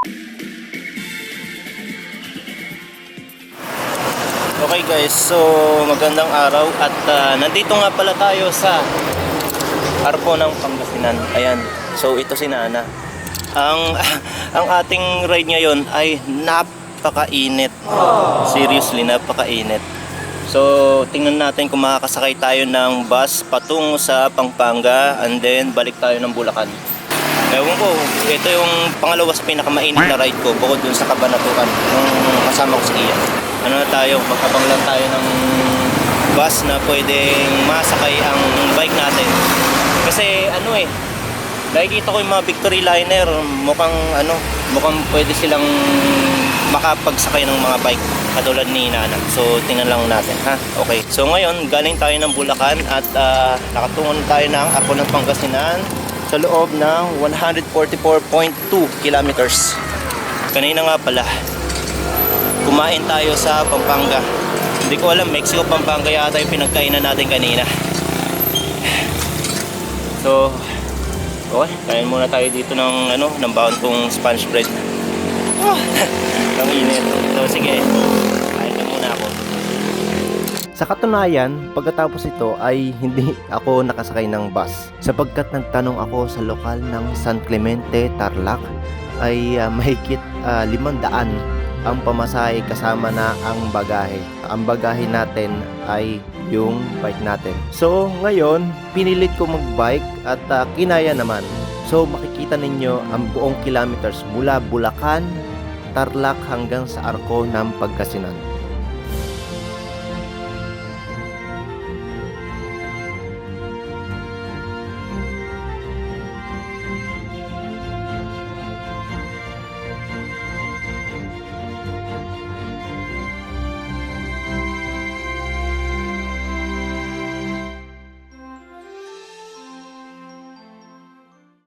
Okay guys, so magandang araw at nandito nga pala tayo sa Arco ng Pangasinan. Ayan, so ito si Nana. Ang ating ride ngayon ay napakainit. Seriously, napakainit. So tingnan natin kung makakasakay tayo ng bus patungo sa Pampanga and then balik tayo ng Bulacan. Ewan ko, ito yung pangalawa sa pinakamainit na ride ko bukod dun sa Cabanatuan nung kasama ko si Ian. Ano na tayo, magkabang lang tayo ng bus na pwedeng masakay ang bike natin. Kasi nakikita ko yung mga Victory Liner, mukhang pwede silang makapagsakay ng mga bike katulad ni Nana. So tingnan lang natin, ha? Okay. So ngayon, galing tayo ng Bulacan at nakatungo na tayo ng Arco ng Pangasinan sa loob ng 144.2 kilometers. Kanina nga pala, kumain tayo sa Pampanga. Hindi ko alam, Mexico Pampanga yata yung pinagkainan natin kanina. So, okay, kain muna tayo dito ng baon kong Spanish bread. Ang init. So sige, kain na muna ako. Sa katunayan, pagkatapos ito ay hindi ako nakasakay ng bus sapagkat nagtanong ako sa lokal ng San Clemente, Tarlac ay mahigit 500 ang pamasahe kasama na ang bagahe. Ang bagahe natin ay yung bike natin. So ngayon, pinilit ko mag-bike at kinaya naman. So makikita ninyo ang buong kilometers mula Bulacan, Tarlac hanggang sa Arco ng Pangasinan.